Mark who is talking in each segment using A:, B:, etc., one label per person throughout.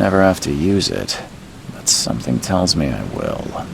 A: never have to use it, but something tells me I will.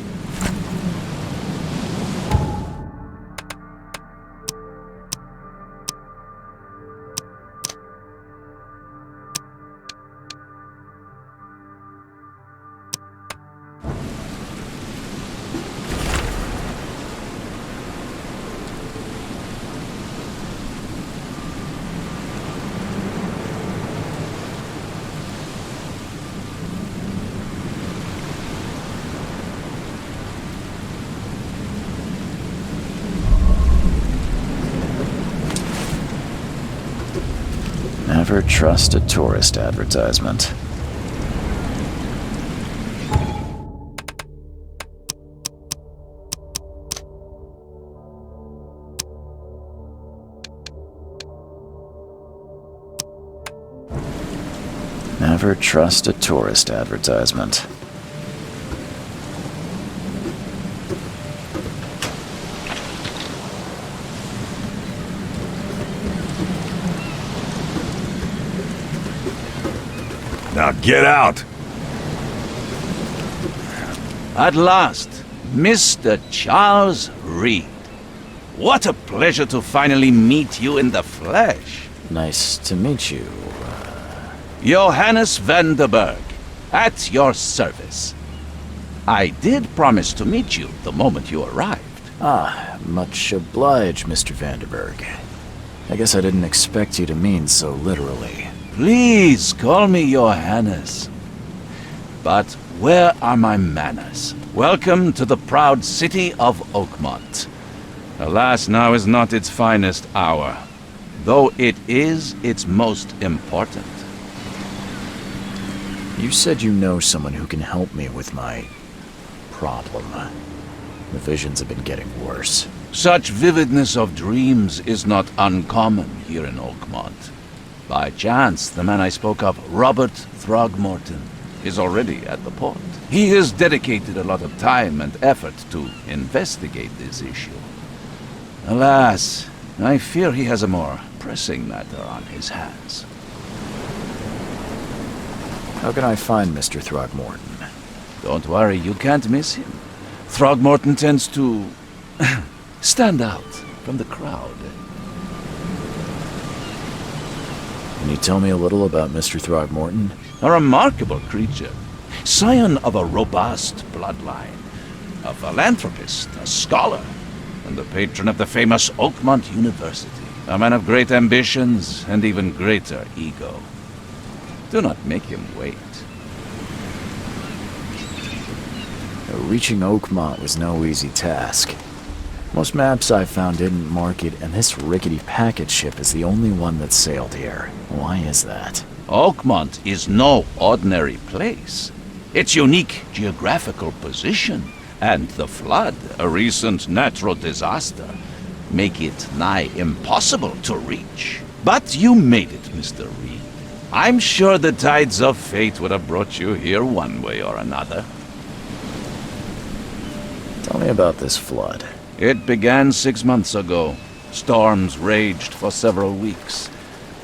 A: Never trust a tourist advertisement. Never trust a tourist advertisement.
B: Now get out!
C: At last, Mr. Charles Reed. What a pleasure to finally meet you in the flesh.
A: Nice to meet you.
C: Johannes van der Berg, at your service. I did promise to meet you the moment you arrived.
A: Ah, much obliged, Mr. Vanderberg. I guess I didn't expect you to mean so literally.
C: Please call me Johannes. But where are my manners? Welcome to the proud city of Oakmont. Alas, now is not its finest hour, though it is its most important.
A: You said you know someone who can help me with my problem. The visions have been getting worse.
C: Such vividness of dreams is not uncommon here in Oakmont. By chance, the man I spoke of, Robert Throgmorton, is already at the port. He has dedicated a lot of time and effort to investigate this issue. Alas, I fear he has a more pressing matter on his hands.
A: How can I find Mr. Throgmorton?
C: Don't worry, you can't miss him. Throgmorton tends to stand out from the crowd.
A: Can you tell me a little about Mr. Throgmorton?
C: A remarkable creature, scion of a robust bloodline, a philanthropist, a scholar, and the patron of the famous Oakmont University. A man of great ambitions and even greater ego. Do not make him wait.
A: Reaching Oakmont was no easy task. Most maps I found didn't mark it, and this rickety packet ship is the only one that sailed here. Why is that?
C: Oakmont is no ordinary place. Its unique geographical position and the flood, a recent natural disaster, make it nigh impossible to reach. But you made it, Mr. Reed. I'm sure the tides of fate would have brought you here one way or another.
A: Tell me about this flood.
C: It began 6 months ago. Storms raged for several weeks,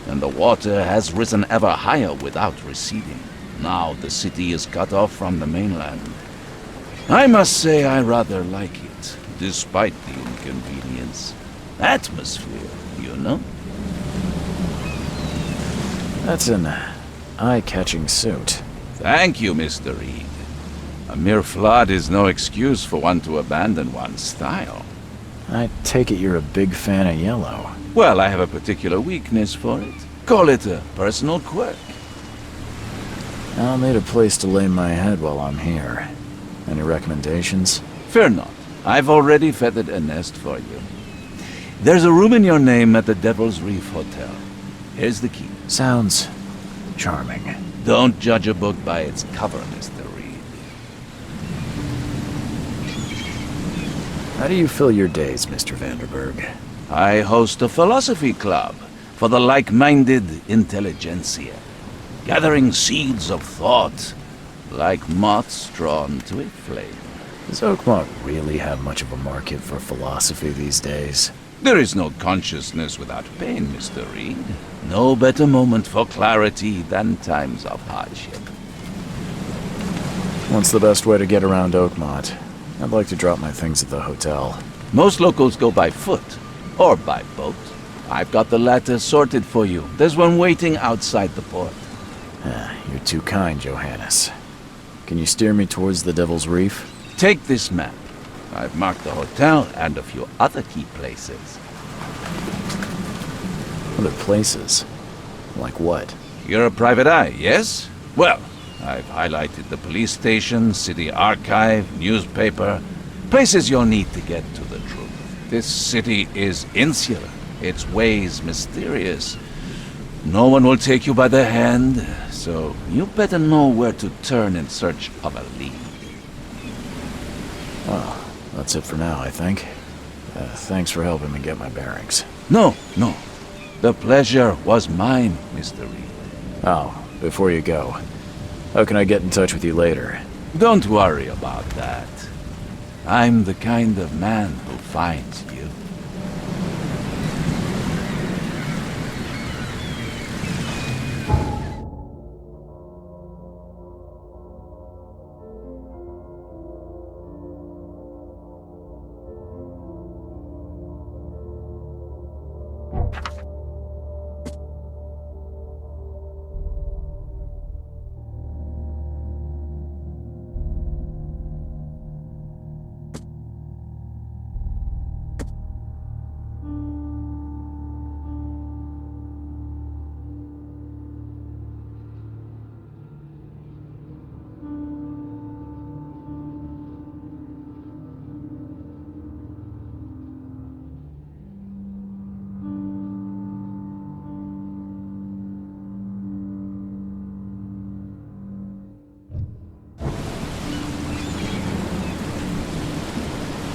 C: and the water has risen ever higher without receding. Now the city is cut off from the mainland. I must say I rather like it, despite the inconvenience. Atmosphere, you know?
A: That's an eye-catching suit.
C: Thank you, Mr. Reed. A mere flood is no excuse for one to abandon one's style.
A: I take it you're a big fan of yellow.
C: Well, I have a particular weakness for it. Call it a personal quirk.
A: I'll need a place to lay my head while I'm here. Any recommendations?
C: Fear not. I've already feathered a nest for you. There's a room in your name at the Devil's Reef Hotel. Here's the key.
A: Sounds charming.
C: Don't judge a book by its cover, Mr. Reed.
A: How do you fill your days, Mr. Vanderberg?
C: I host a philosophy club for the like-minded intelligentsia, gathering seeds of thought like moths drawn to a flame.
A: Does Oakmont really have much of a market for philosophy these days?
C: There is no consciousness without pain, Mr. Reed. No better moment for clarity than times of hardship.
A: What's the best way to get around Oakmont? I'd like to drop my things at the hotel.
C: Most locals go by foot, or by boat. I've got the latter sorted for you. There's one waiting outside the port.
A: You're too kind, Johannes. Can you steer me towards the Devil's Reef?
C: Take this map. I've marked the hotel and a few other key places.
A: Other places? Like what?
C: You're a private eye, yes? Well, I've highlighted the police station, city archive, newspaper, places you'll need to get to the truth. This city is insular, its ways mysterious. No one will take you by the hand, so you better know where to turn in search of a lead.
A: Well, that's it for now, I think. Thanks for helping me get my bearings.
C: No. The pleasure was mine, Mr. Reed.
A: Oh, before you go, how can I get in touch with you later?
C: Don't worry about that. I'm the kind of man who finds you.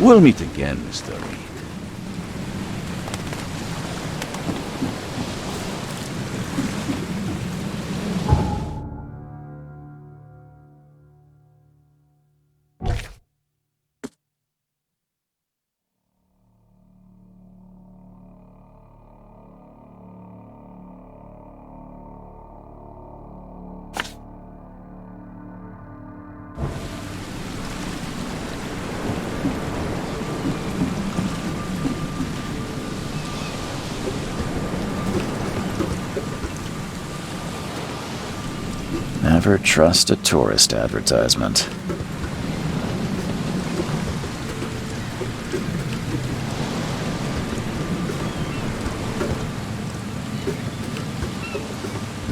C: We'll meet again, Mr. Reed.
A: Never trust a tourist advertisement.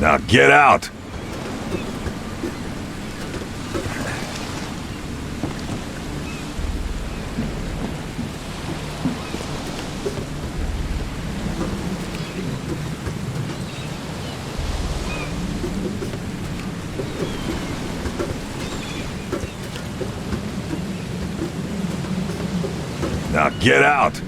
B: Now get out! Now get out!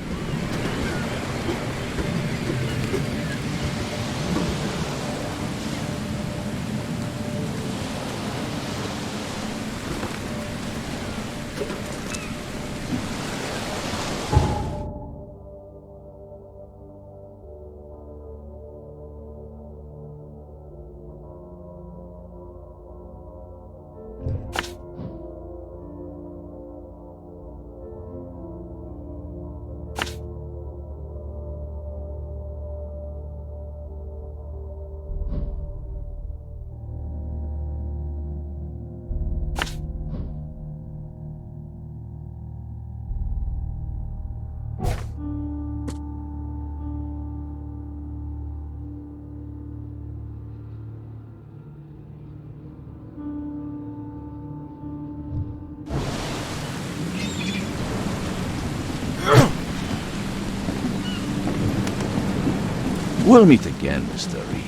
C: We'll meet again, Mr. Reed.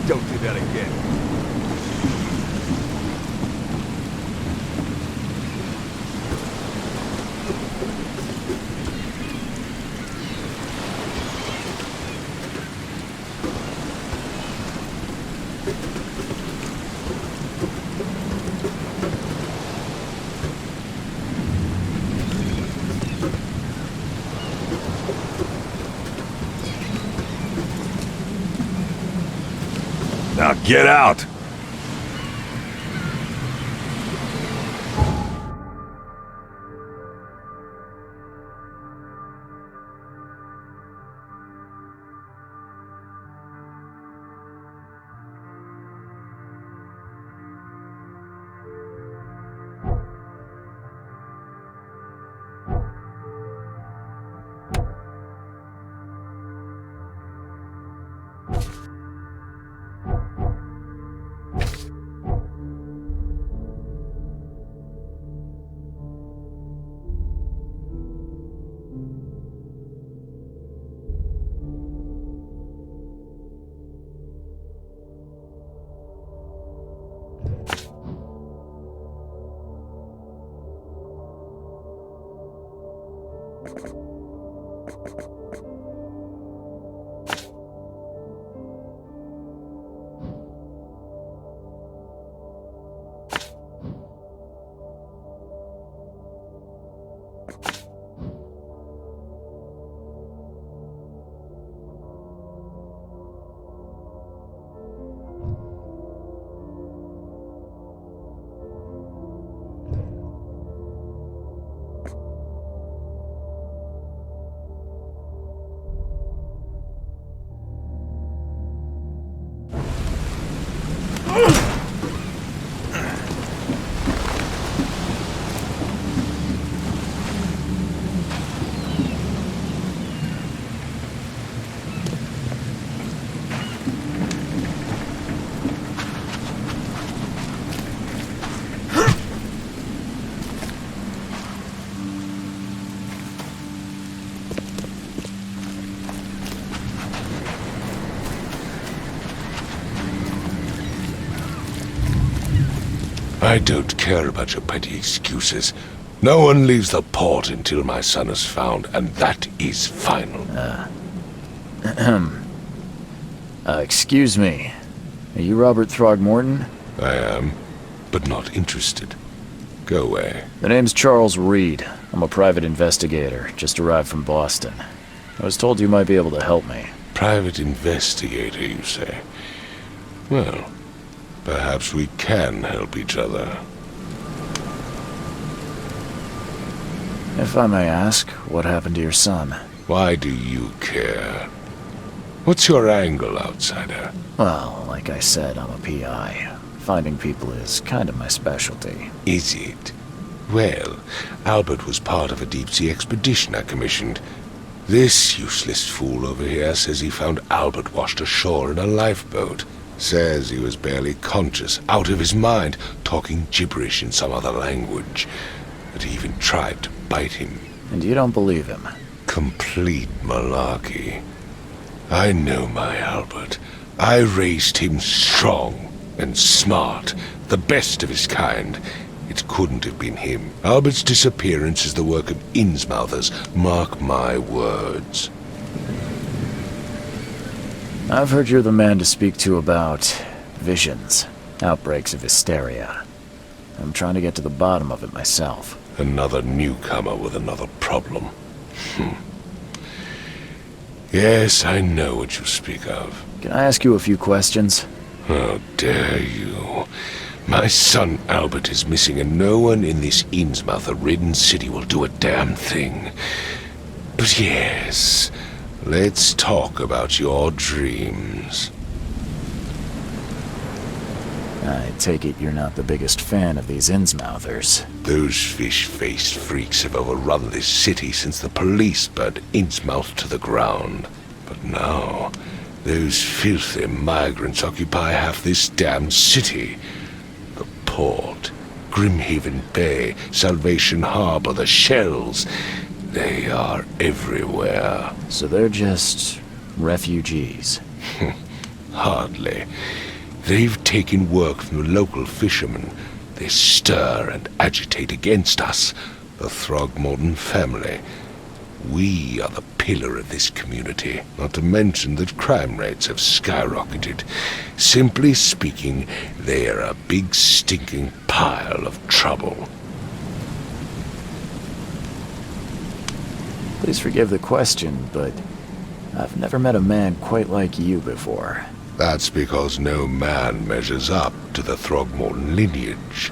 B: Don't do that again. Now get out!
D: I don't care about your petty excuses. No one leaves the port until my son is found, and that is final.
A: Excuse me. Are you Robert Throgmorton?
D: I am, but not interested. Go away.
A: The name's Charles Reed. I'm a private investigator, just arrived from Boston. I was told you might be able to help me.
D: Private investigator, you say? Well, perhaps we can help each other.
A: If I may ask, what happened to your son?
D: Why do you care? What's your angle, outsider?
A: Well, like I said, I'm a PI. Finding people is kind of my specialty.
D: Is it? Well, Albert was part of a deep-sea expedition I commissioned. This useless fool over here says he found Albert washed ashore in a lifeboat. Says he was barely conscious, out of his mind, talking gibberish in some other language. That he even tried to bite him.
A: And you don't believe him?
D: Complete malarkey. I know my Albert. I raised him strong and smart, the best of his kind. It couldn't have been him. Albert's disappearance is the work of Innsmouthers, mark my words.
A: I've heard you're the man to speak to about visions, outbreaks of hysteria. I'm trying to get to the bottom of it myself.
D: Another newcomer with another problem. Yes, I know what you speak of.
A: Can I ask you a few questions?
D: How dare you? My son Albert is missing, and no one in this Innsmouther-ridden city will do a damn thing. But yes, let's talk about your dreams.
A: I take it you're not the biggest fan of these Innsmouthers.
D: Those fish-faced freaks have overrun this city since the police burned Innsmouth to the ground. But now, those filthy migrants occupy half this damned city. The port, Grimhaven Bay, Salvation Harbor, the shells, they are everywhere.
A: So they're just refugees.
D: Hardly. They've taken work from the local fishermen. They stir and agitate against us, the Throgmorton family. We are the pillar of this community, not to mention that crime rates have skyrocketed. Simply speaking, they are a big stinking pile of trouble.
A: Please forgive the question, but I've never met a man quite like you before.
D: That's because no man measures up to the Throgmorton lineage.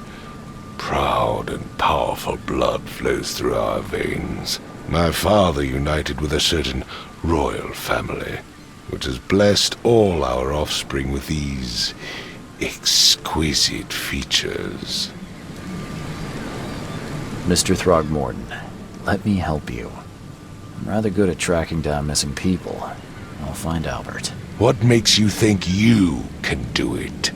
D: Proud and powerful blood flows through our veins. My father united with a certain royal family, which has blessed all our offspring with these exquisite features.
A: Mr. Throgmorton, let me help you. I'm rather good at tracking down missing people. I'll find Albert.
D: What makes you think you can do it?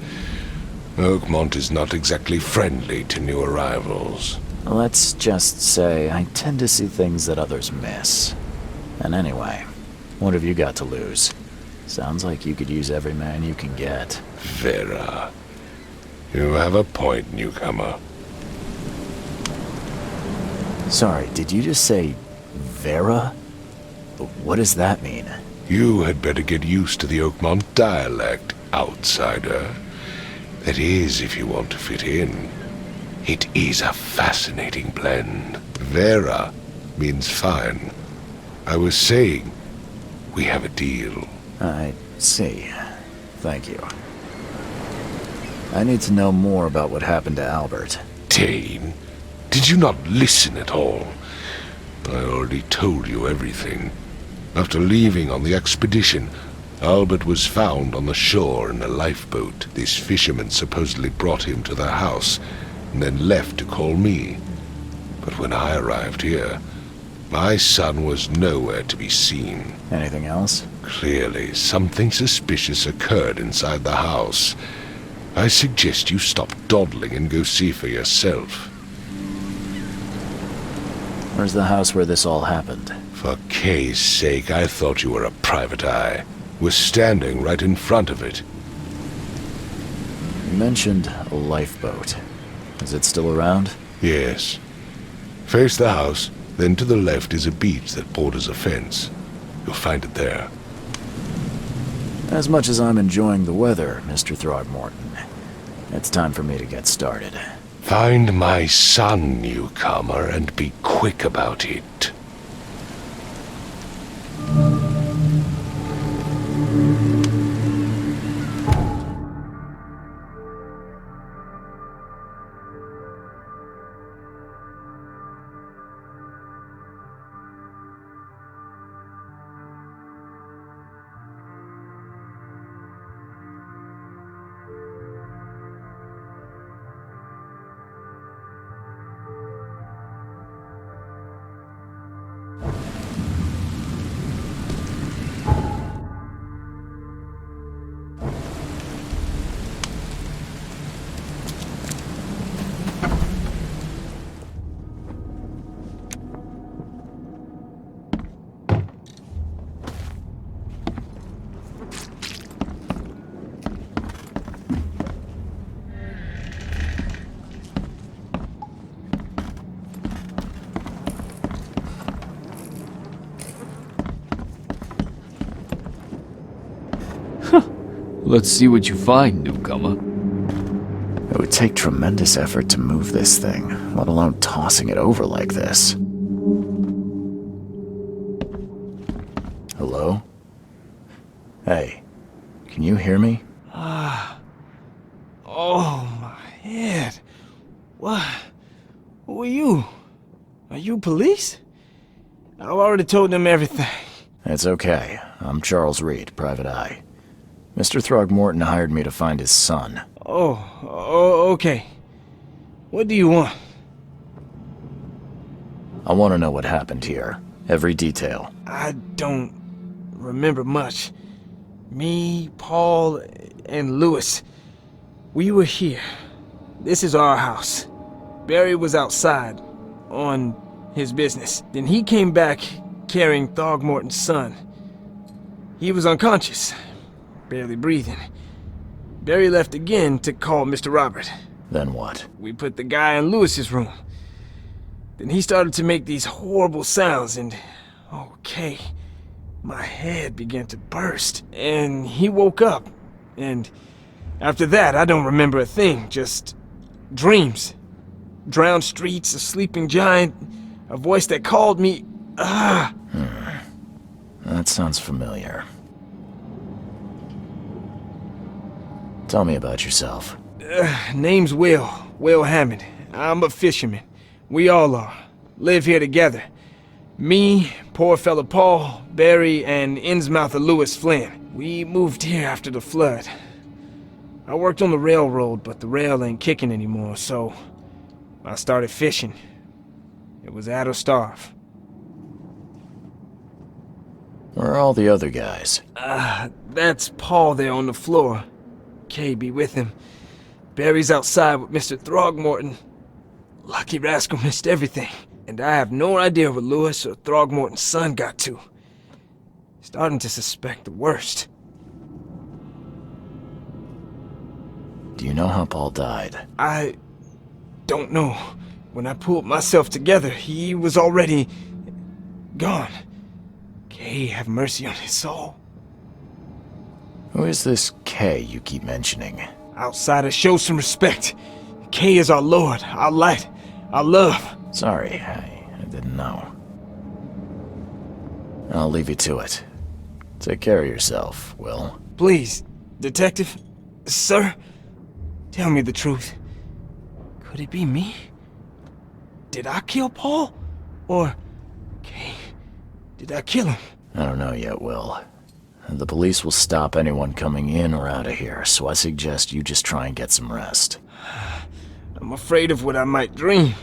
D: Oakmont is not exactly friendly to new arrivals.
A: Let's just say I tend to see things that others miss. And anyway, what have you got to lose? Sounds like you could use every man you can get.
D: Vera. You have a point, newcomer.
A: Sorry, did you just say Vera? What does that mean?
D: You had better get used to the Oakmont dialect, outsider. That is, if you want to fit in. It is a fascinating blend. Vera means fine. I was saying, we have a deal.
A: I see. Thank you. I need to know more about what happened to Albert.
D: Dane, did you not listen at all? I already told you everything. After leaving on the expedition, Albert was found on the shore in a lifeboat. This fisherman supposedly brought him to their house, and then left to call me. But when I arrived here, my son was nowhere to be seen.
A: Anything else?
D: Clearly, something suspicious occurred inside the house. I suggest you stop dawdling and go see for yourself.
A: Where's the house where this all happened?
D: For Kay's sake, I thought you were a private eye. We're standing right in front of it.
A: You mentioned a lifeboat. Is it still around?
D: Yes. Face the house, then to the left is a beach that borders a fence. You'll find it there.
A: As much as I'm enjoying the weather, Mr. Throgmorton, it's time for me to get started.
D: Find my son, newcomer, and be quick about it.
E: Let's see what you find, newcomer.
A: It would take tremendous effort to move this thing, let alone tossing it over like this. Hello? Hey, can you hear me?
F: Oh, my head. What? Who are you? Are you police? I've already told them everything.
A: It's okay. I'm Charles Reed, Private Eye. Mr. Throgmorton hired me to find his son.
F: Oh, okay. What do you want?
A: I want to know what happened here. Every detail.
F: I don't remember much. Me, Paul, and Lewis, we were here. This is our house. Barry was outside, on his business. Then he came back carrying Throgmorton's son. He was unconscious, barely breathing. Barry left again to call Mr. Robert.
A: Then what?
F: We put the guy in Lewis's room. Then he started to make these horrible sounds and... okay, my head began to burst. And he woke up. And after that, I don't remember a thing. Just dreams. Drowned streets, a sleeping giant, a voice that called me...
A: That sounds familiar. Tell me about yourself.
F: Name's Will Hammond. I'm a fisherman. We all are. Live here together. Me, poor fella Paul, Barry, and Innsmouther Lewis Flynn. We moved here after the flood. I worked on the railroad, but the rail ain't kicking anymore, so I started fishing. It was add or starve.
A: Where are all the other guys?
F: That's Paul there on the floor. Kay be with him. Barry's outside with Mr. Throgmorton. Lucky rascal missed everything. And I have no idea what Lewis or Throgmorton's son got to. Starting to suspect the worst.
A: Do you know how Paul died?
F: I don't know. When I pulled myself together, he was already... gone. Kay, have mercy on his soul.
A: Who is this K you keep mentioning?
F: Outsider, show some respect. Kay is our lord, our light, our love.
A: Sorry, I didn't know. I'll leave you to it. Take care of yourself, Will.
F: Please, detective, sir, tell me the truth. Could it be me? Did I kill Paul? Or, Kay, did I kill him?
A: I don't know yet, Will. The police will stop anyone coming in or out of here, so I suggest you just try and get some rest.
F: I'm afraid of what I might dream.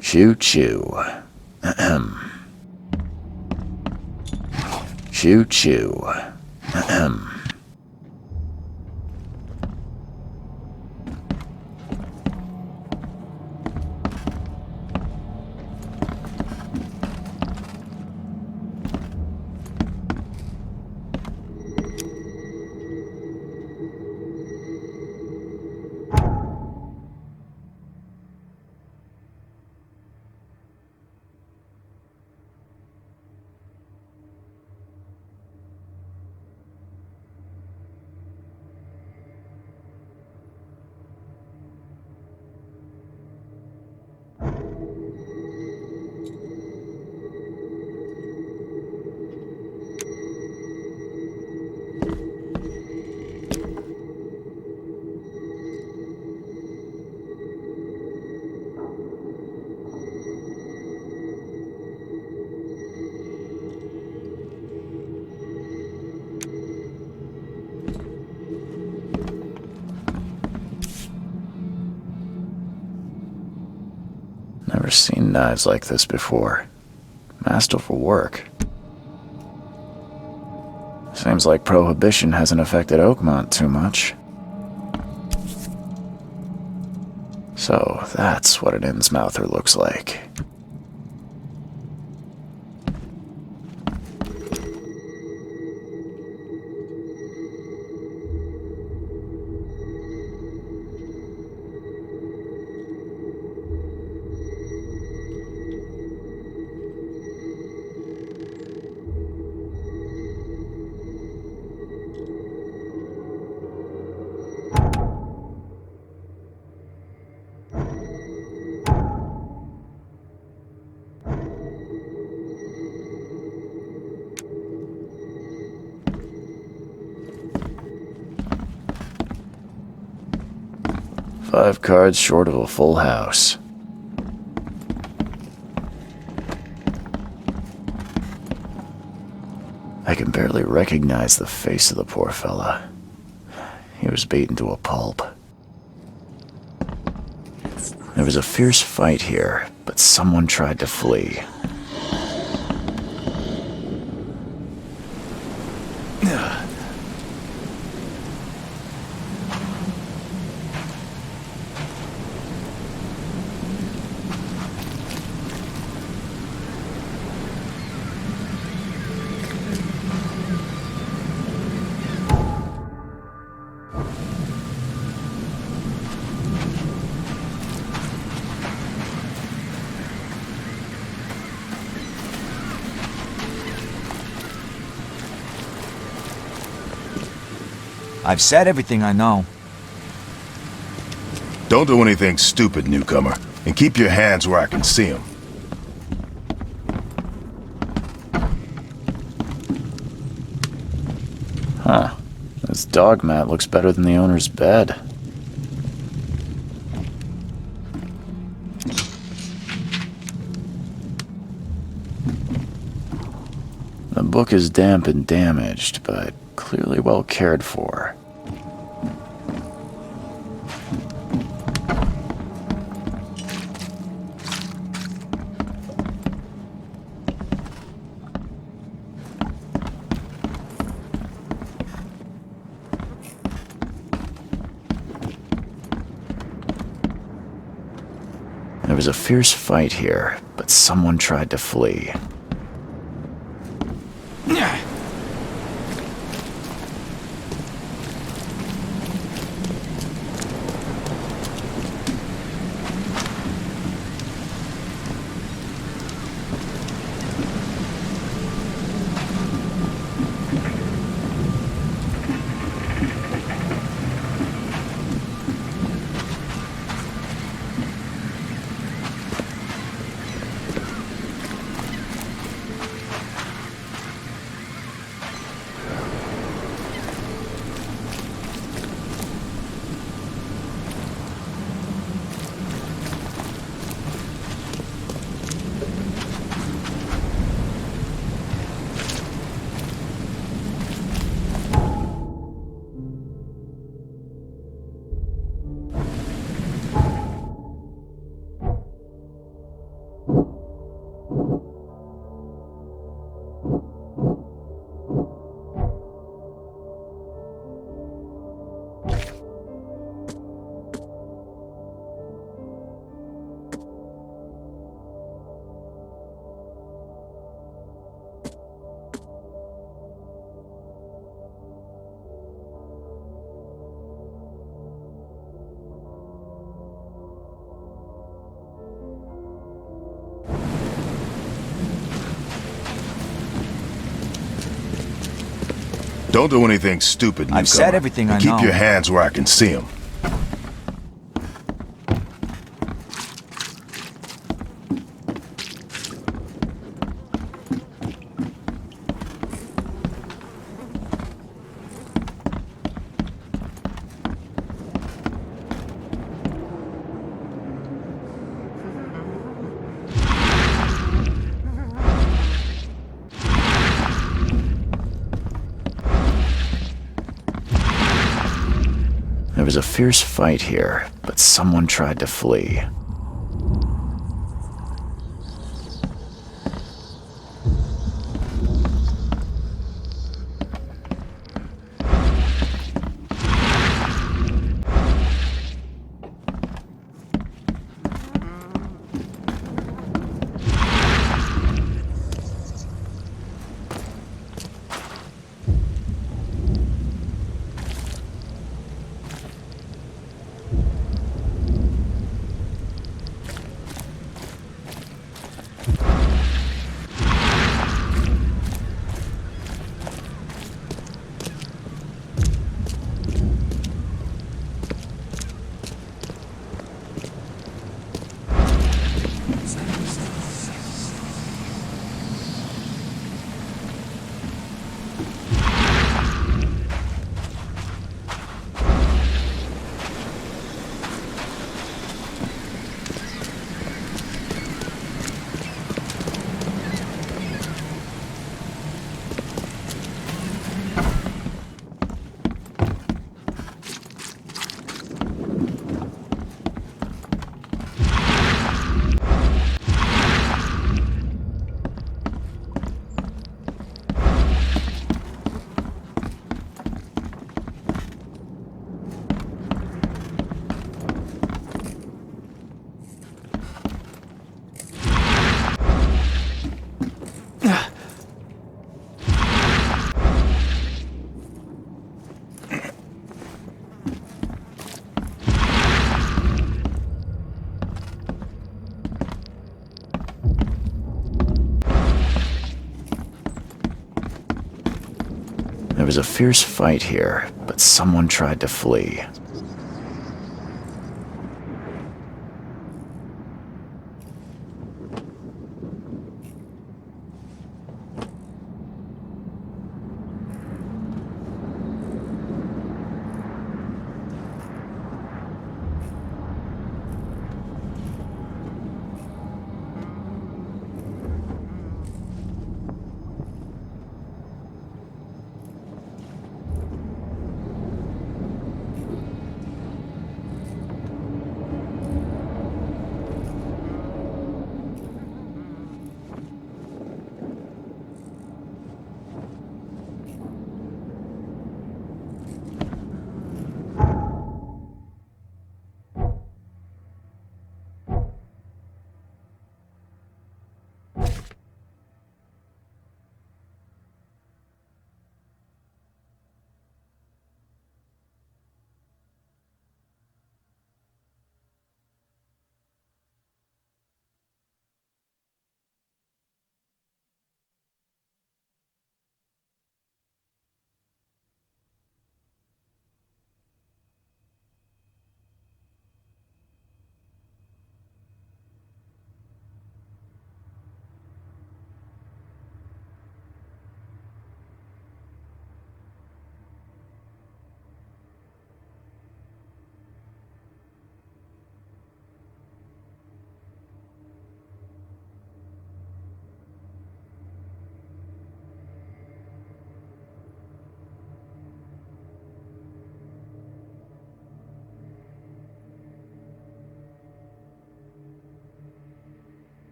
A: Choo-choo. Ahem. Choo-choo. Ahem. Never seen knives like this before. Masterful work. Seems like Prohibition hasn't affected Oakmont too much. So, that's what an Innsmouther looks like. Five cards short of a full house. I can barely recognize the face of the poor fella. He was beaten to a pulp. There was a fierce fight here, but someone tried to flee.
G: I've said everything I know.
H: Don't do anything stupid, newcomer, and keep your hands where I can see them.
A: Huh. This dog mat looks better than the owner's bed. The book is damp and damaged, but clearly well cared for. There was a fierce fight here, but someone tried to flee.
H: Don't do anything stupid, newcomer.
G: I've said everything I
H: And
G: know.
H: keep your hands where I can see them.
A: There was a fierce fight here, but someone tried to flee. There was a fierce fight here, but someone tried to flee.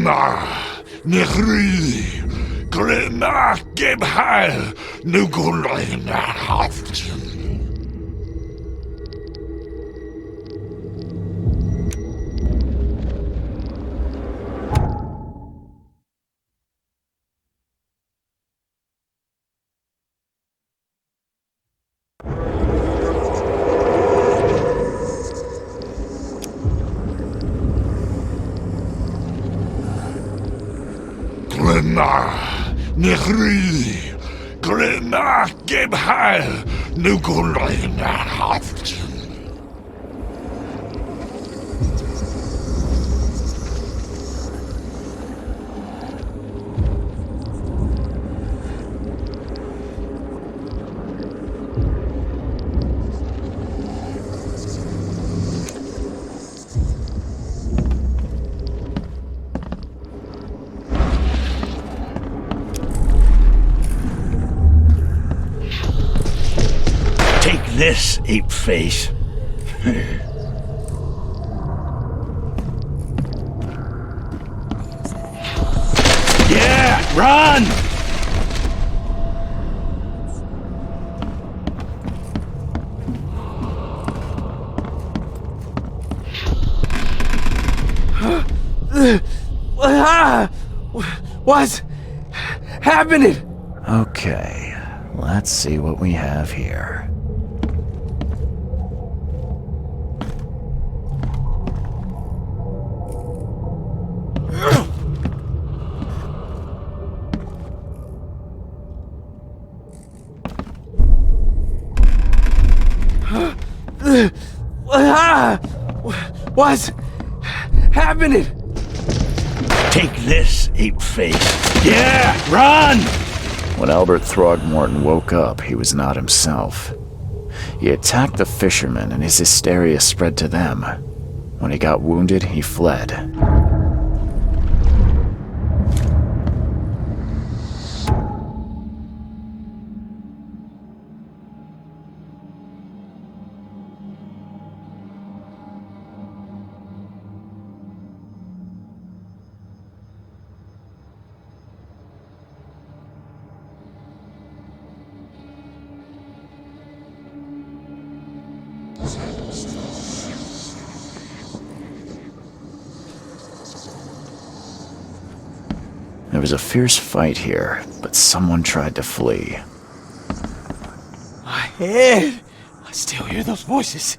D: Grimnar, Nehri, Grimnar, Gebhal, Nugulinar, Haften. Grimnar, Nehri, Grimnar, Gebhal, Nugulinar, Haften.
I: Take this, ape face. Yeah, run!
F: What's happening?
A: Okay, let's see what we have here.
F: What's happening?
I: Take this, ape face. Yeah, run!
A: When Albert Throgmorton woke up, he was not himself. He attacked the fishermen, and his hysteria spread to them. When he got wounded, he fled. There was a fierce fight here, but someone tried to flee.
F: My head! I still hear those voices.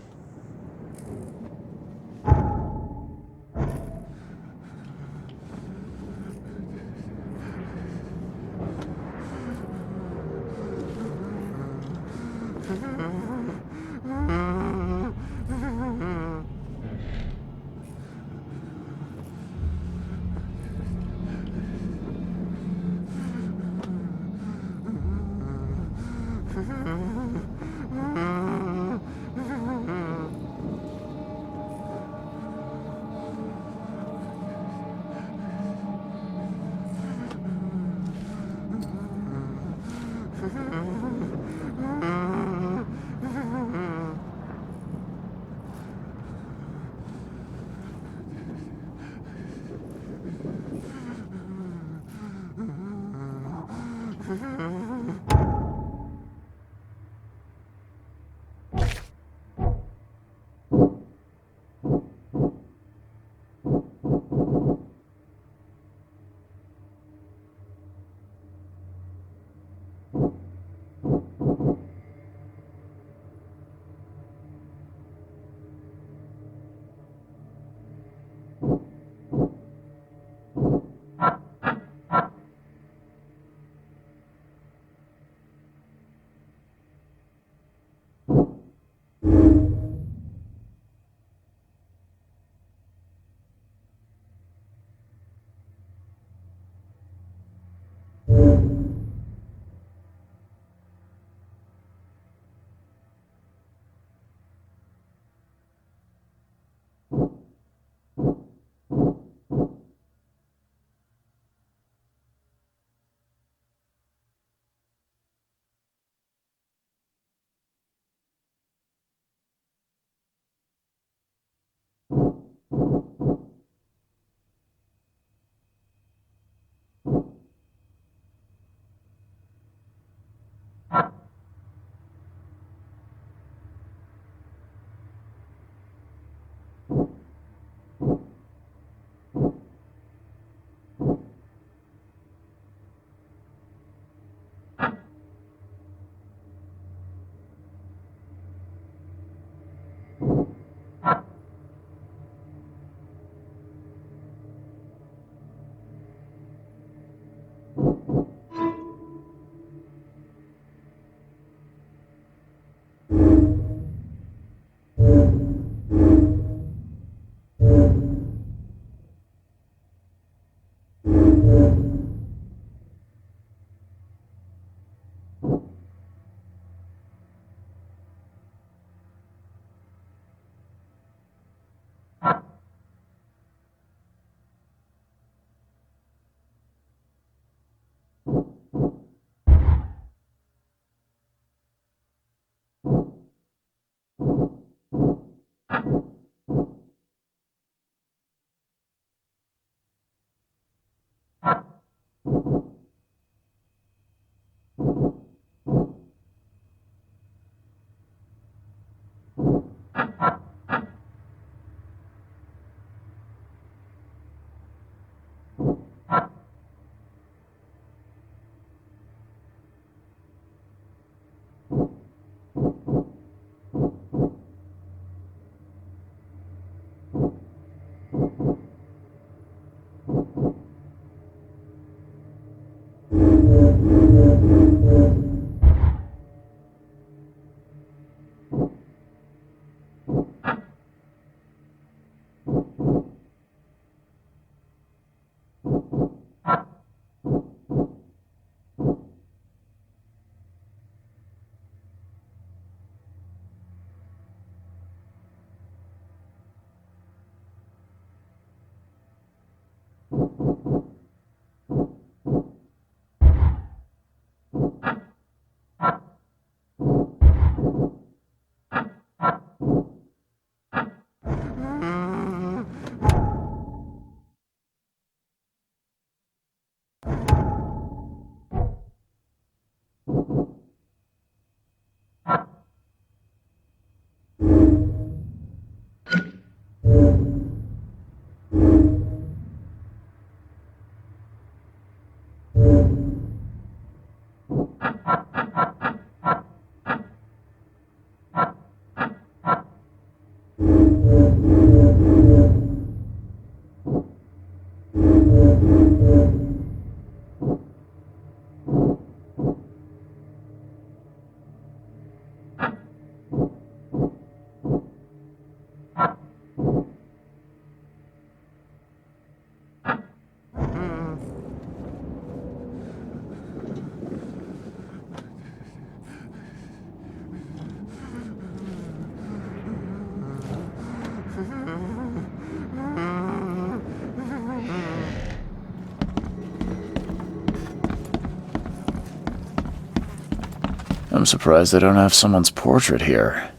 A: I'm surprised they don't have someone's portrait here.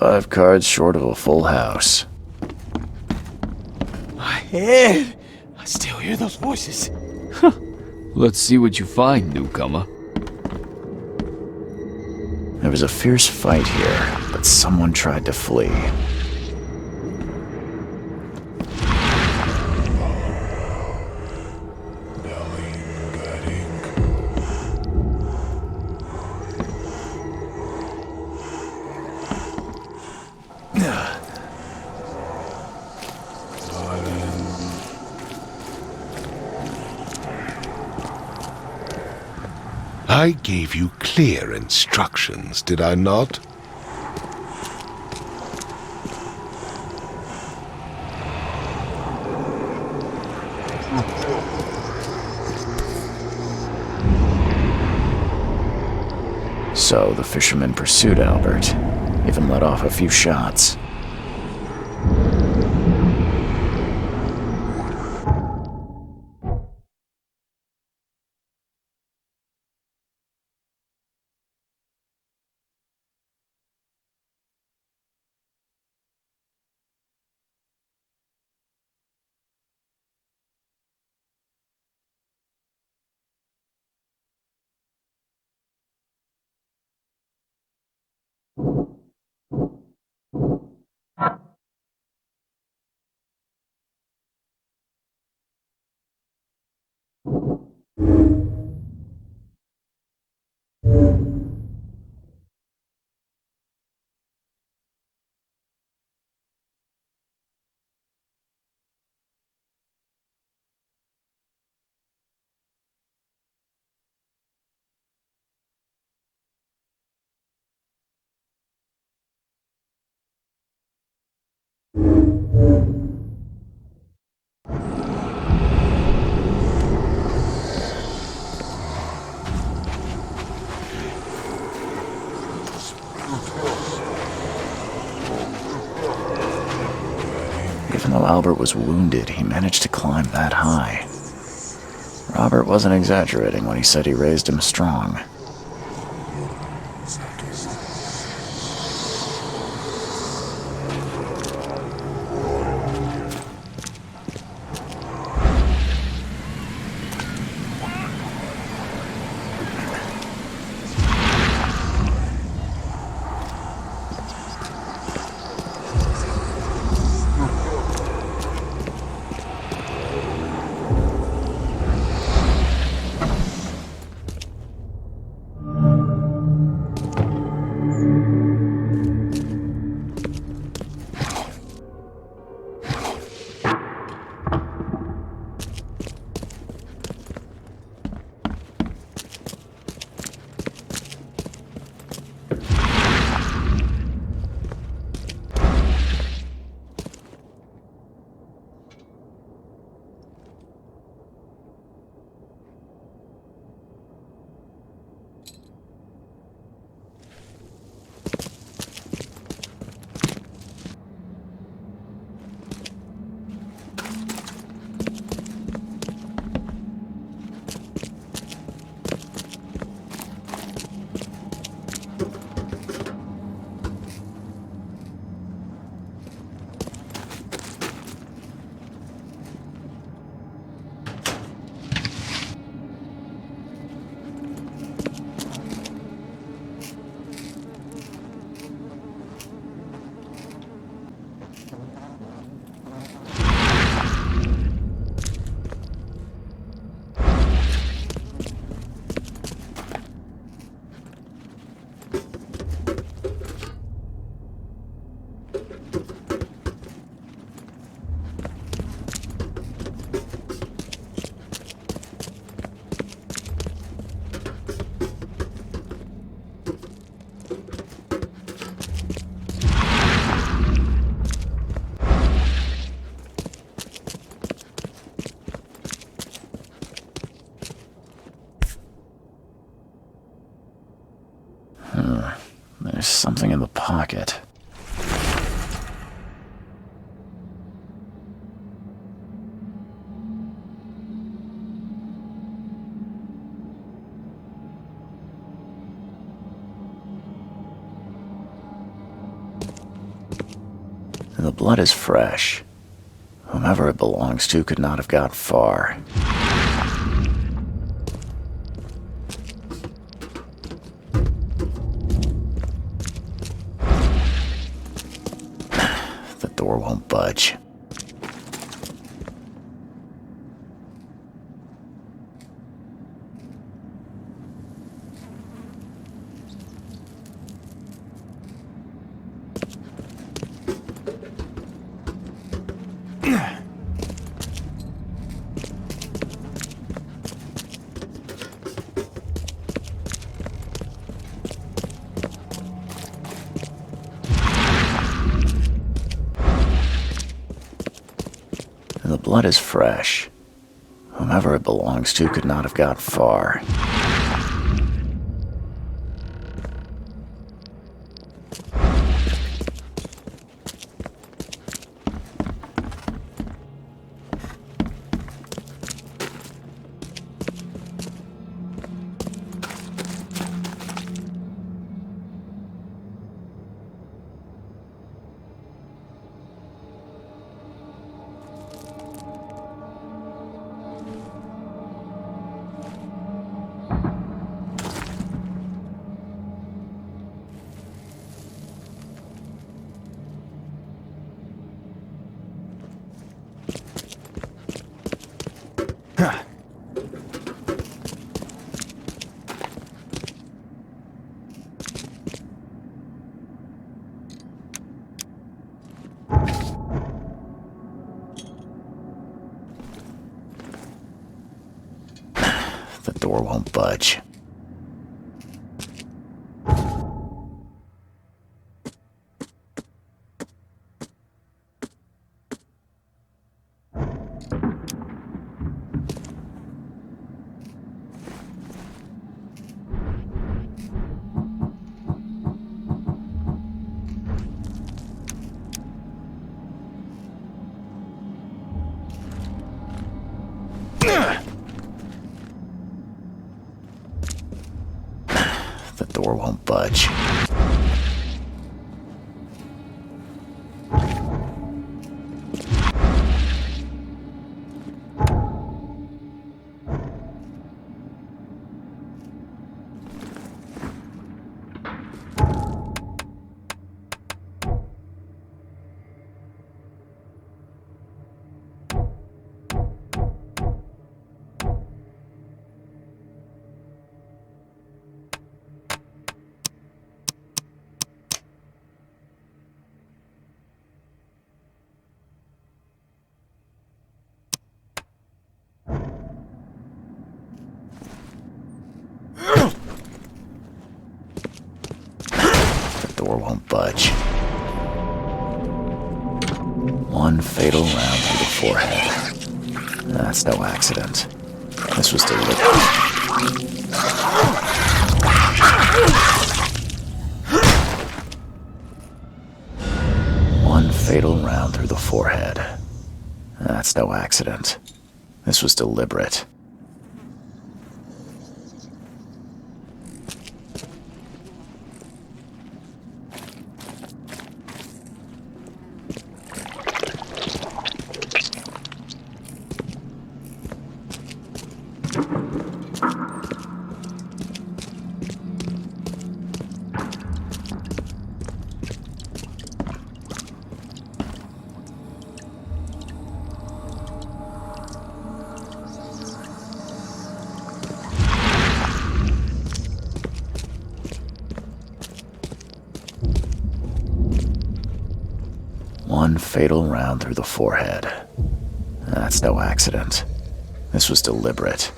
A: Five cards short of a full house.
F: My head! I still hear those voices.
E: Let's see what you find, newcomer.
A: There was a fierce fight here, but someone tried to flee.
D: I gave you clear instructions, did I not?
A: So the fisherman pursued Albert, even let off a few shots. Even though Albert was wounded, he managed to climb that high. Robert wasn't exaggerating when he said he raised him strong. There's something in the pocket. The blood is fresh. Whomever it belongs to could not have got far. The door won't budge. The blood is fresh. Whomever it belongs to could not have got far. The door won't budge. The door won't budge. The door won't budge. One fatal round through the forehead. That's no accident. This was deliberate. One fatal round through the forehead. That's no accident. This was deliberate. One fatal round through the forehead. That's no accident. This was deliberate.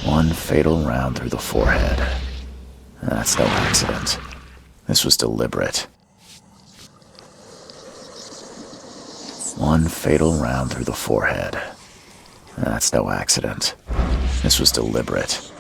A: One fatal round through the forehead. That's no accident. This was deliberate. One fatal round through the forehead. That's no accident. This was deliberate.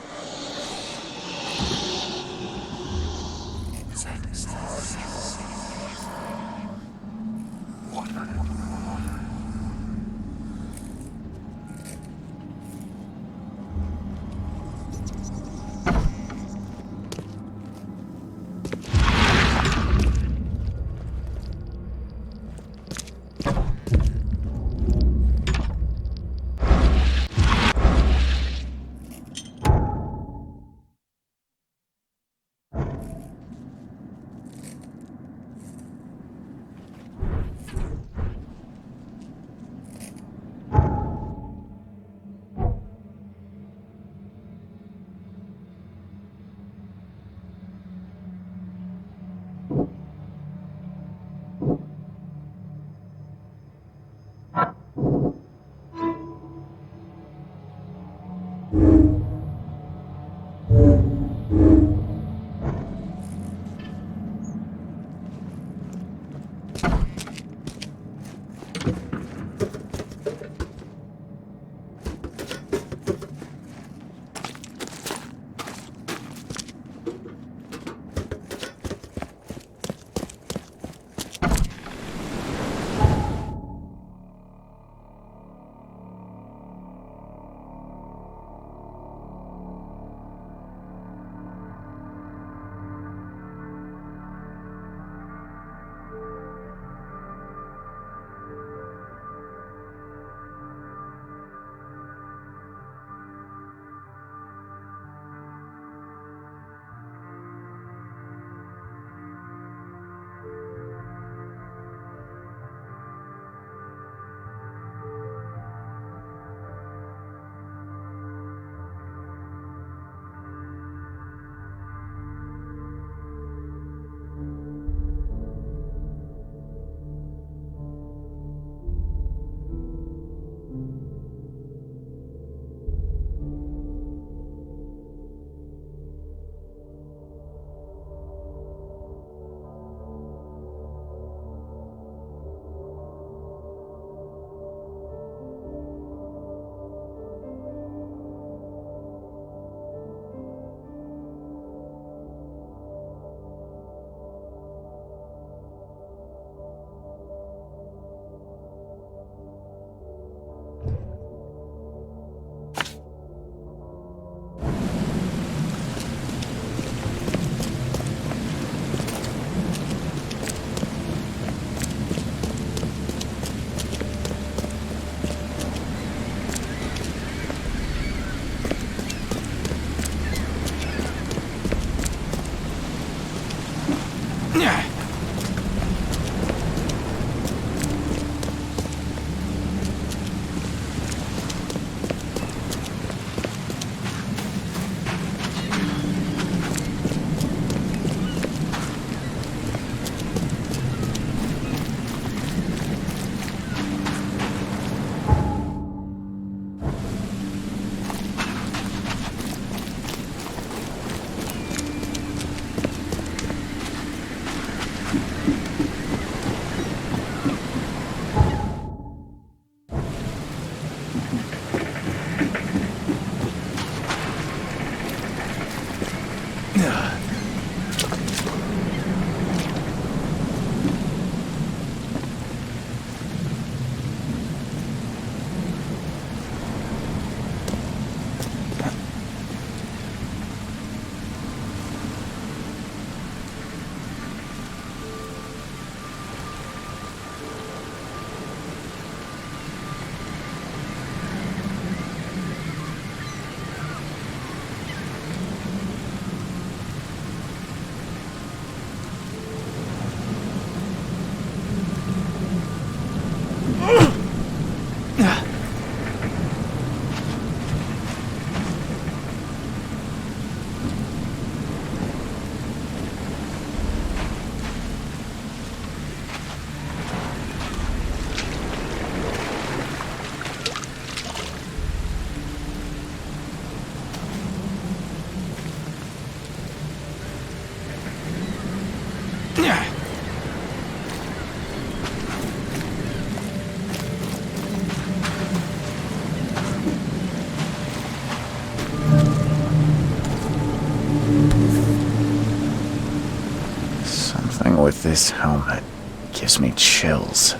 A: This helmet gives me chills.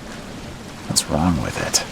A: What's wrong with it?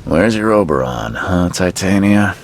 A: Where's your Oberon, huh, Titania?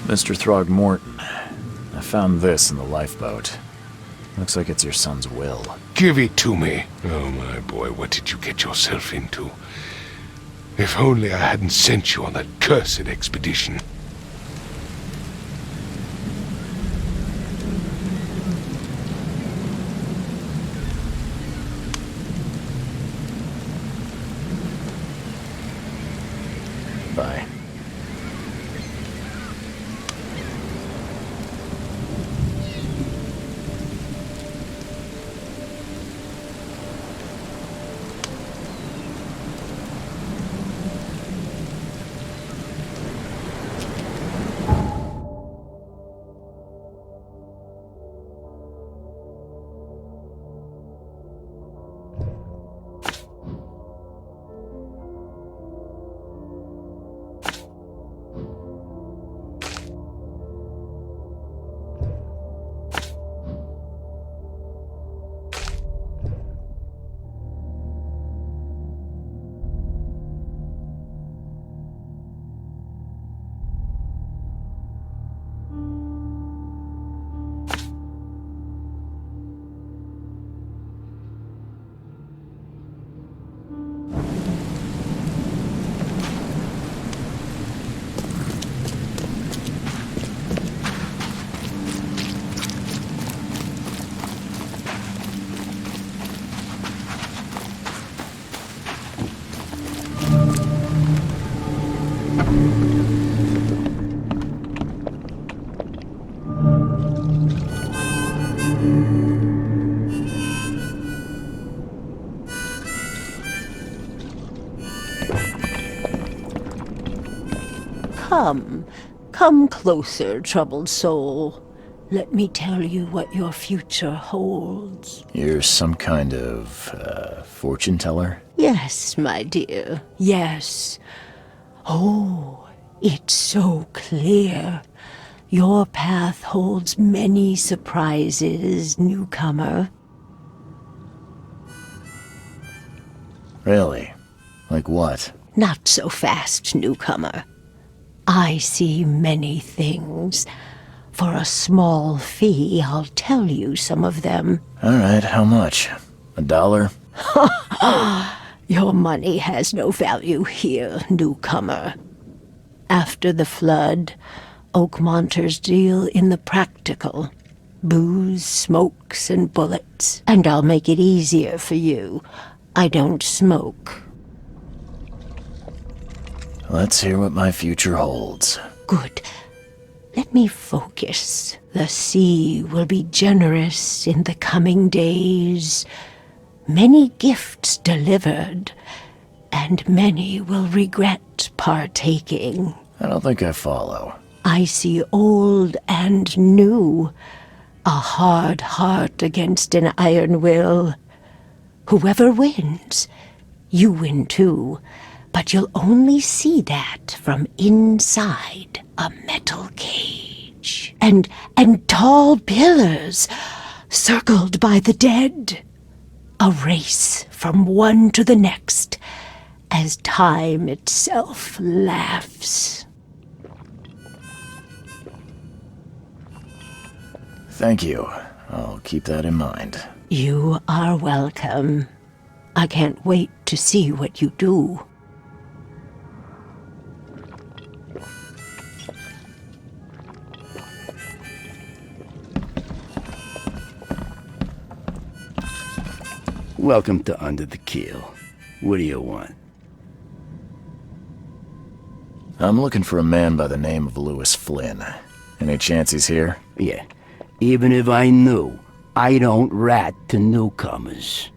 A: Mr. Throgmorton, I found this in the lifeboat. Looks like it's your son's will.
D: Give it to me. Oh, my boy, what did you get yourself into? If only I hadn't sent you on that cursed expedition.
A: Bye.
J: Come. Come closer, troubled soul. Let me tell you what your future holds.
A: You're some kind of, fortune teller?
J: Yes, my dear, yes. Oh, it's so clear. Your path holds many surprises, newcomer.
A: Really? Like what?
J: Not so fast, newcomer. I see many things. For a small fee, I'll tell you some of them.
A: All right, how much? $1?
J: Your money has no value here, newcomer. After the flood, Oakmonters deal in the practical. Booze, smokes, and bullets. And I'll make it easier for you. I don't smoke.
A: Let's hear what my future holds.
J: Good. Let me focus. The sea will be generous in the coming days. Many gifts delivered, and many will regret partaking.
A: I don't think I follow.
J: I see old and new. A hard heart against an iron will. Whoever wins, you win too. But you'll only see that from inside a metal cage. And tall pillars, circled by the dead. A race from one to the next, as time itself laughs.
A: Thank you. I'll keep that in mind.
J: You are welcome. I can't wait to see what you do.
I: Welcome to Under the Keel. What do you want?
A: I'm looking for a man by the name of Lewis Flynn. Any chance he's here?
I: Yeah. Even if I knew, I don't rat to newcomers.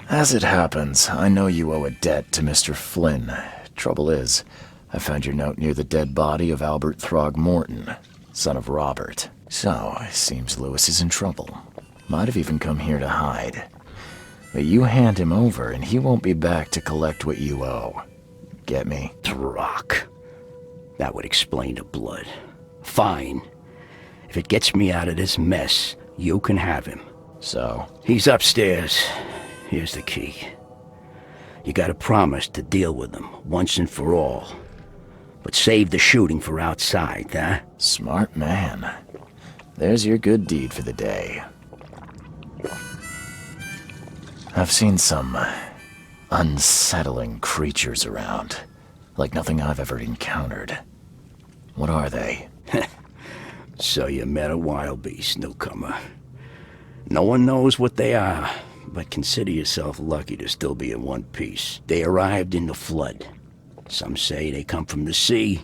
A: As it happens, I know you owe a debt to Mr. Flynn. Trouble is, I found your note near the dead body of Albert Throgmorton, son of Robert. So, it seems Lewis is in trouble. Might have even come here to hide. But you hand him over and he won't be back to collect what you owe. Get me?
I: Throck. That would explain the blood. Fine. If it gets me out of this mess, you can have him.
A: So?
I: He's upstairs. Here's the key. You gotta promise to deal with him, once and for all. But save the shooting for outside, huh?
A: Smart man. There's your good deed for the day. I've seen some unsettling creatures around, like nothing I've ever encountered. What are they?
I: So you met a wild beast, newcomer. No one knows what they are, but consider yourself lucky to still be in one piece. They arrived in the flood. Some say they come from the sea,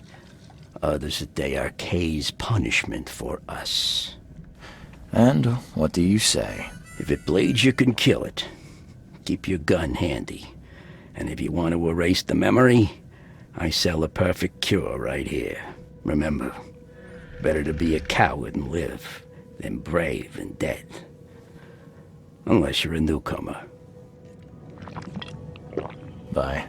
I: others that they are Kay's punishment for us.
A: And what do you say?
I: If it bleeds, you can kill it. Keep your gun handy. And if you want to erase the memory, I sell a perfect cure right here. Remember, better to be a coward and live than brave and dead. Unless you're a newcomer.
A: Bye.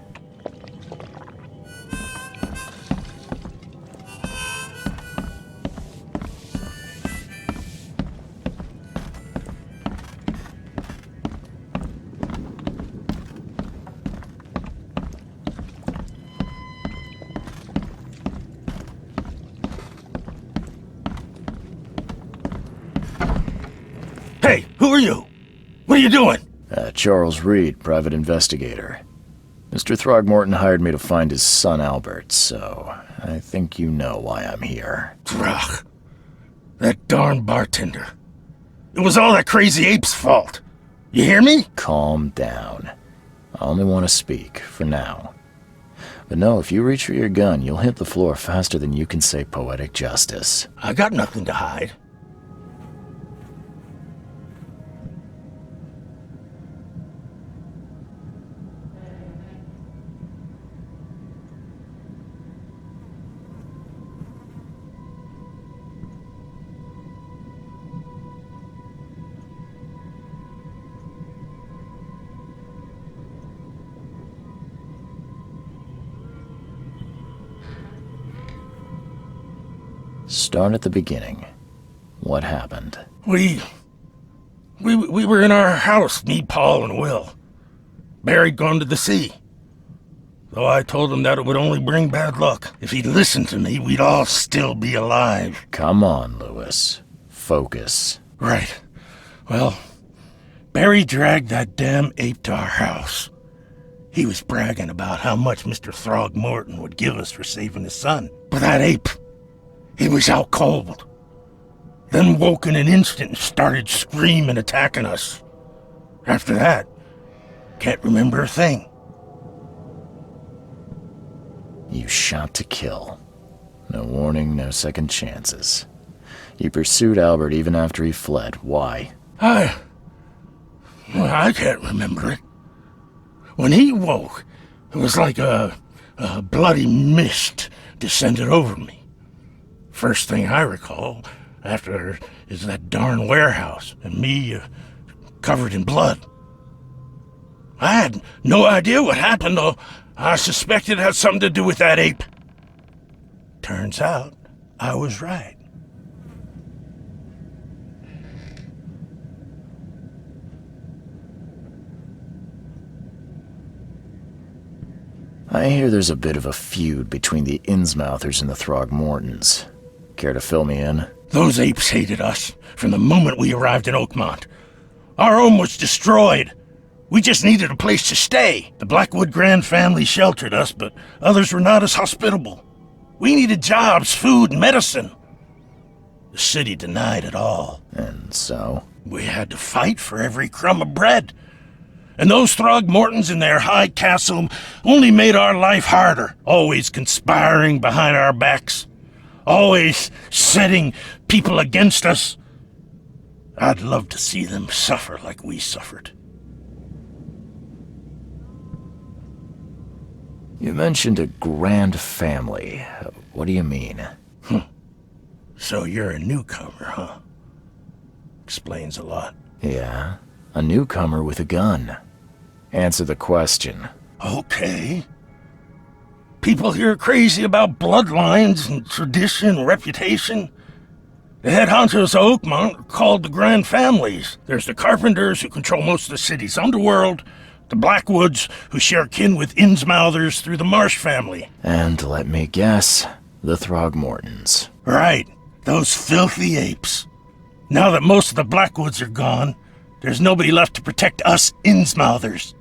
I: Hey, who are you? What are you doing?
A: Charles Reed, private investigator. Mr. Throgmorton hired me to find his son Albert, so I think you know why I'm here.
I: Throg. That darn bartender. It was all that crazy ape's fault. You hear me?
A: Calm down. I only want to speak, for now. But no, if you reach for your gun, you'll hit the floor faster than you can say poetic justice.
I: I got nothing to hide.
A: Start at the beginning. What happened?
K: We were in our house, me, Paul, and Will. Barry'd gone to the sea. Though I told him that it would only bring bad luck. If he'd listened to me, we'd all still be alive.
A: Come on, Lewis. Focus.
K: Right. Well, Barry dragged that damn ape to our house. He was bragging about how much Mr. Throgmorton would give us for saving his son. But that ape, he was out cold. Then woke in an instant and started screaming, attacking us. After that, can't remember a thing.
A: You shot to kill. No warning, no second chances. You pursued Albert even after he fled. Why?
K: I can't remember it. When he woke, it was like a bloody mist descended over me. First thing I recall after is that darn warehouse and me covered in blood. I had no idea what happened, though. I suspected it had something to do with that ape. Turns out I was right.
A: I hear there's a bit of a feud between the Innsmouthers and the Throgmortons. Care to fill me in?
K: Those apes hated us from the moment we arrived in Oakmont. Our home was destroyed. We just needed a place to stay. The Blackwood Grand family sheltered us, but others were not as hospitable. We needed jobs, food, and medicine. The city denied it all.
A: And so?
K: We had to fight for every crumb of bread. And those Throgmortons in their high castle only made our life harder, always conspiring behind our backs, always setting people against us. I'd love to see them suffer like we suffered.
A: You mentioned a grand family. What do you mean?
K: So you're a newcomer, huh? Explains a lot.
A: Yeah, a newcomer with a gun. Answer the question.
K: Okay. People here are crazy about bloodlines and tradition and reputation. The head honchos of Oakmont are called the Grand Families. There's the Carpenters, who control most of the city's underworld, the Blackwoods, who share kin with Innsmouthers through the Marsh family.
A: And let me guess, the Throgmortons.
K: Right, those filthy apes. Now that most of the Blackwoods are gone, there's nobody left to protect us Innsmouthers.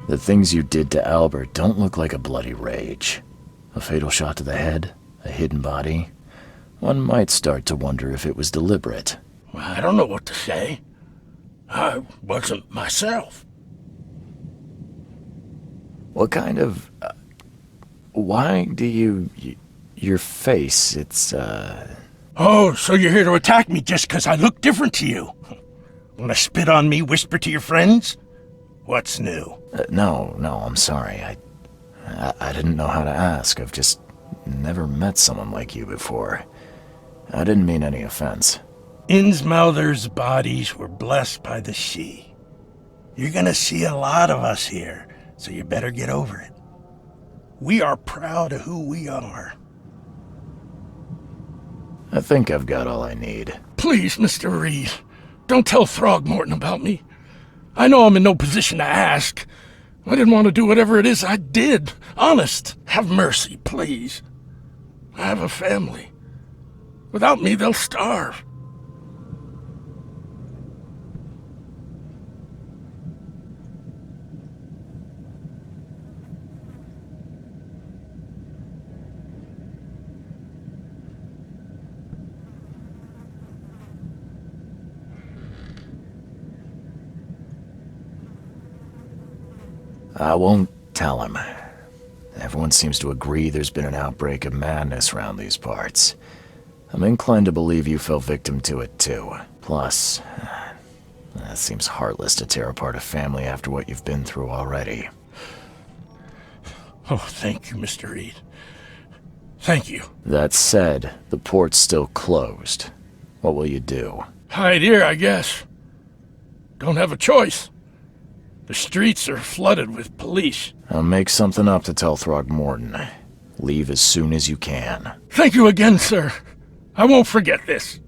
A: The things you did to Albert don't look like a bloody rage. A fatal shot to the head, a hidden body. One might start to wonder if it was deliberate.
K: I don't know what to say. I wasn't myself.
A: What kind of... why do you... your face, it's,
K: Oh, so you're here to attack me just because I look different to you? Want to spit on me, whisper to your friends? What's new?
A: No, I'm sorry. I didn't know how to ask. I've just never met someone like you before. I didn't mean any offense.
K: Innsmouthers' bodies were blessed by the Sidhe. You're gonna see a lot of us here, so you better get over it. We are proud of who we are.
A: I think I've got all I need.
K: Please, Mr. Reed, don't tell Throgmorton about me. I know I'm in no position to ask. I didn't want to do whatever it is I did. Honest, have mercy, please. I have a family. Without me, they'll starve.
A: I won't tell him. Everyone seems to agree there's been an outbreak of madness around these parts. I'm inclined to believe you fell victim to it too. Plus, it seems heartless to tear apart a family after what you've been through already.
K: Oh, thank you, Mr. Reed. Thank you.
A: That said, the port's still closed. What will you do?
K: Hide here, I guess. Don't have a choice. The streets are flooded with police.
A: I'll make something up to tell Throgmorton. Leave as soon as you can.
K: Thank you again, sir. I won't forget this.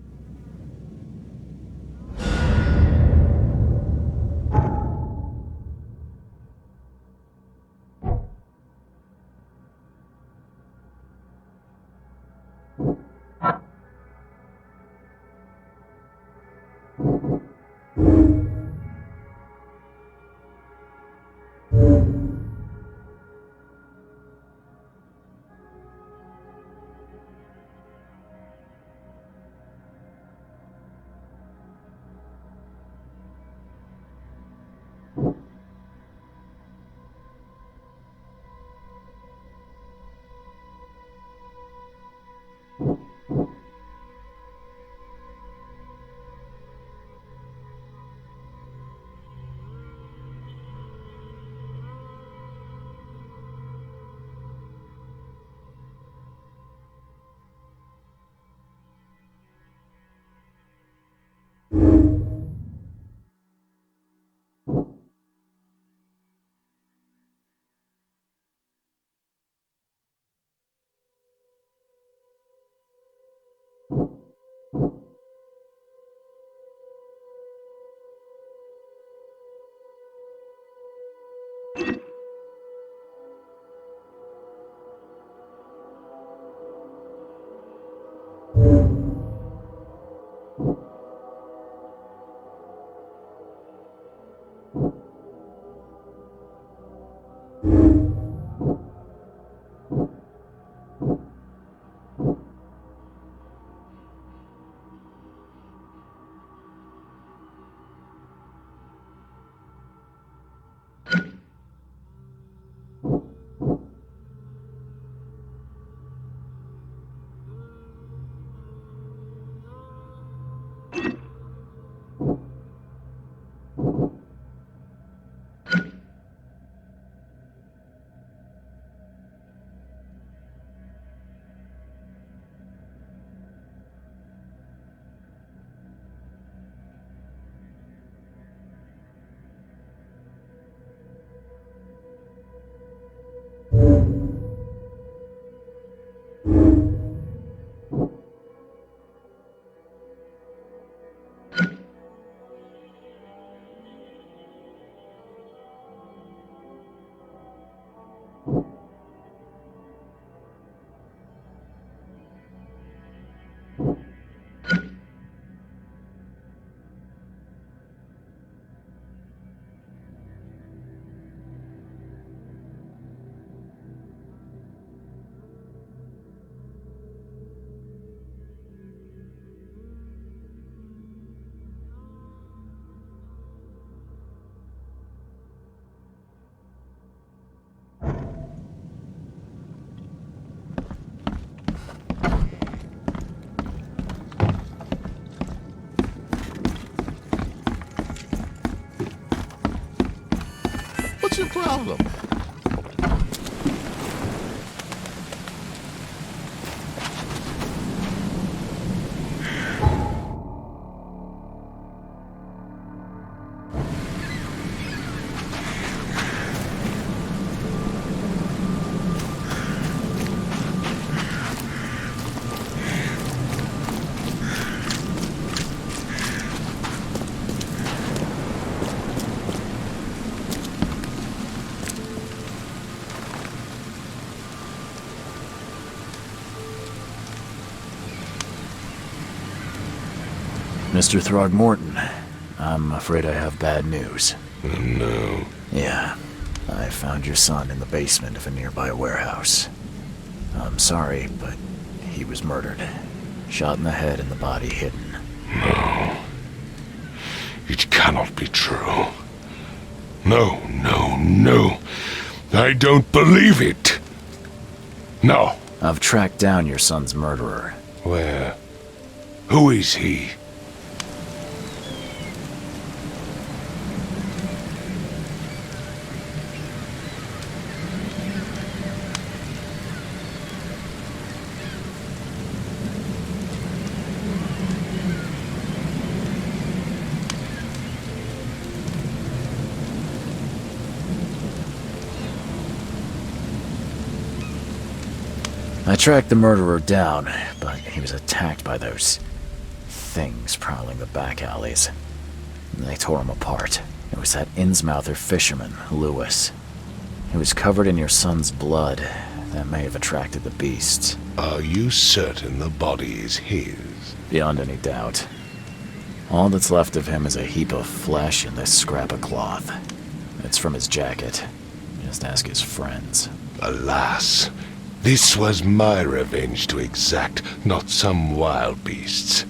D: What's your problem?
A: Mr. Throgmorton, I'm afraid I have bad news.
D: Oh, no.
A: Yeah, I found your son in the basement of a nearby warehouse. I'm sorry, but he was murdered. Shot in the head and the body hidden.
D: No. It cannot be true. No, no, no. I don't believe it. No.
A: I've tracked down your son's murderer.
D: Where? Who is he?
A: I tracked the murderer down, but he was attacked by those things prowling the back alleys. They tore him apart. It was that Innsmouther fisherman, Lewis. He was covered in your son's blood. That may have attracted the beasts.
D: Are you certain the body is his?
A: Beyond any doubt. All that's left of him is a heap of flesh and this scrap of cloth. It's from his jacket. Just ask his friends.
D: Alas, this was my revenge to exact, not some wild beast's.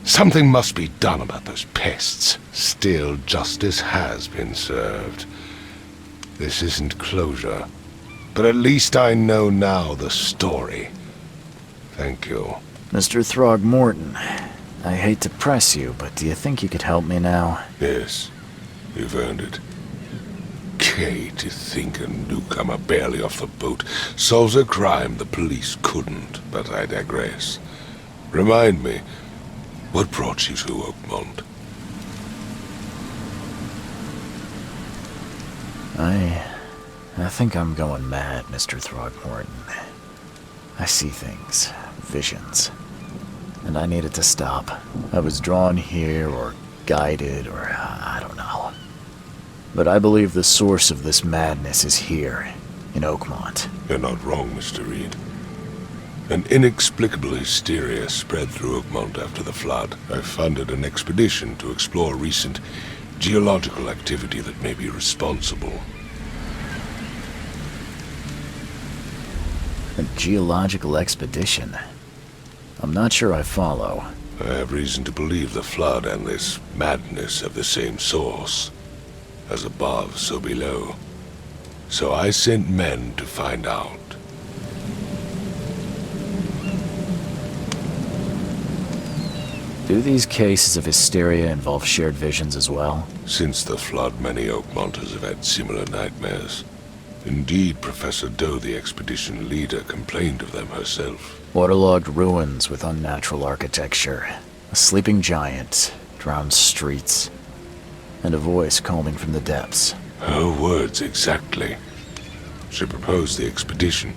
D: Something must be done about those pests. Still, justice has been served. This isn't closure, but at least I know now the story. Thank you.
A: Mr. Throgmorton, I hate to press you, but do you think you could help me now?
D: Yes, you've earned it. Okay, to think a newcomer barely off the boat solves a crime the police couldn't, but I digress. Remind me, what brought you to Oakmont?
A: I think I'm going mad, Mr. Throgmorton. I see things, visions, and I needed to stop. I was drawn here, or guided, or I don't know. But I believe the source of this madness is here, in Oakmont.
D: You're not wrong, Mr. Reed. An inexplicable hysteria spread through Oakmont after the flood. I funded an expedition to explore recent geological activity that may be responsible.
A: A geological expedition? I'm not sure I follow.
D: I have reason to believe the flood and this madness have the same source. As above, so below. So I sent men to find out.
A: Do these cases of hysteria involve shared visions as well?
D: Since the flood, many Oakmonters have had similar nightmares. Indeed, Professor Doe, the expedition leader, complained of them herself.
A: Waterlogged ruins with unnatural architecture, a sleeping giant, drowned streets, and a voice calling from the depths.
D: Her words exactly. She proposed the expedition,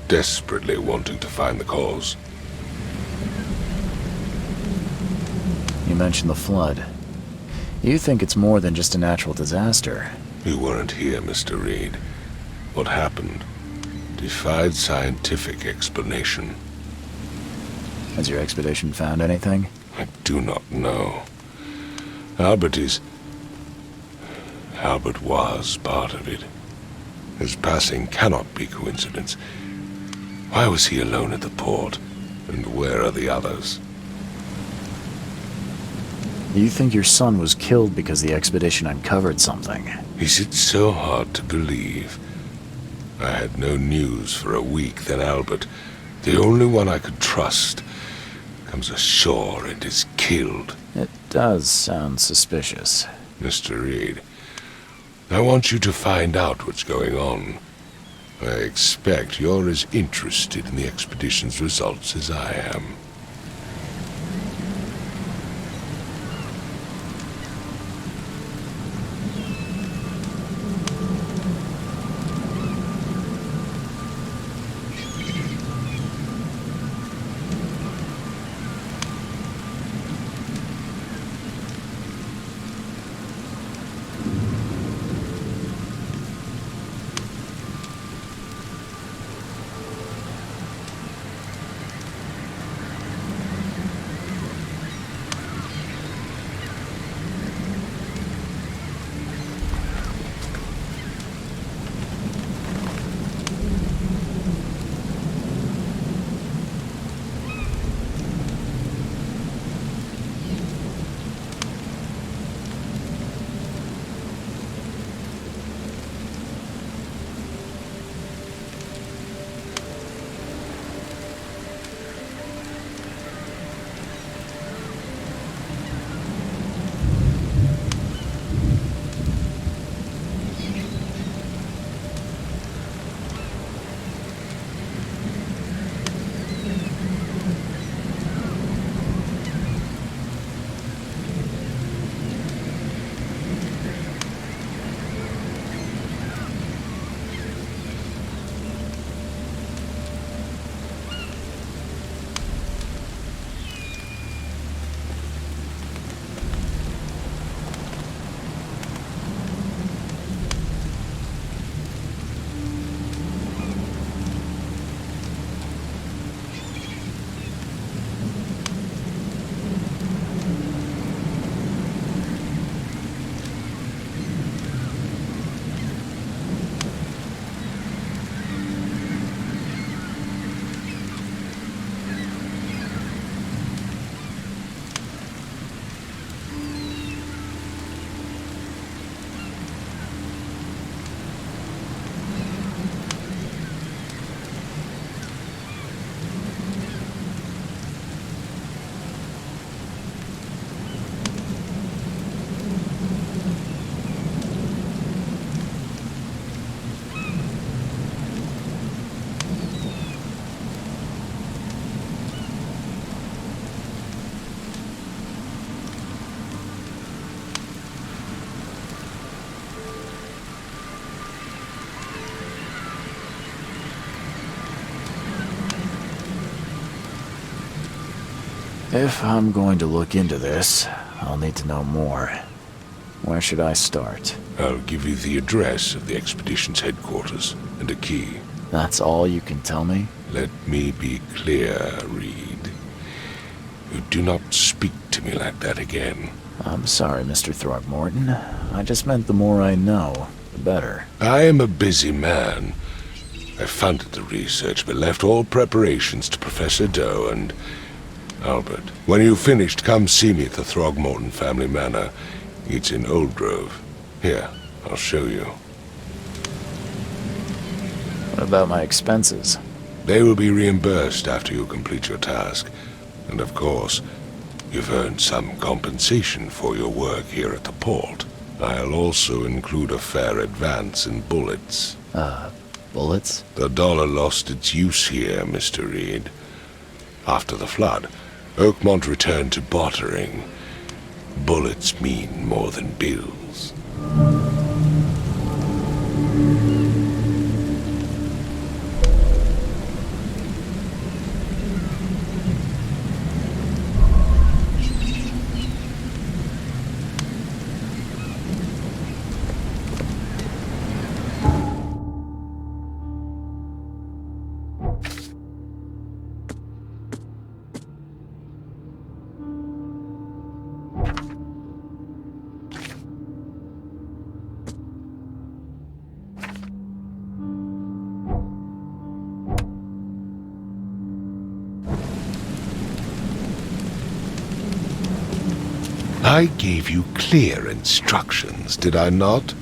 D: desperately wanting to find the cause.
A: You mentioned the flood. You think it's more than just a natural disaster?
D: You weren't here, Mr. Reed. What happened defied scientific explanation.
A: Has your expedition found anything?
D: I do not know. Albert was part of it. His passing cannot be coincidence. Why was he alone at the port? And where are the others?
A: You think your son was killed because the expedition uncovered something?
D: Is it so hard to believe? I had no news for a week, then Albert, the only one I could trust, comes ashore and is killed.
A: It does sound suspicious.
D: Mr. Reed, I want you to find out what's going on. I expect you're as interested in the expedition's results as I am.
A: If I'm going to look into this, I'll need to know more. Where should I start?
D: I'll give you the address of the expedition's headquarters and a key.
A: That's all you can tell me?
D: Let me be clear, Reed. You do not speak to me like that again.
A: I'm sorry, Mr. Throgmorton. I just meant the more I know, the better.
D: I am a busy man. I funded the research, but left all preparations to Professor Doe and Albert. When you've finished, come see me at the Throgmorton family manor. It's in Old Grove. Here, I'll show you.
A: What about my expenses?
D: They will be reimbursed after you complete your task. And of course, you've earned some compensation for your work here at the port. I'll also include a fair advance in bullets.
A: Bullets?
D: The dollar lost its use here, Mr. Reed. After the flood, Oakmont returned to bartering. Bullets mean more than bills. I gave you clear instructions, did I not?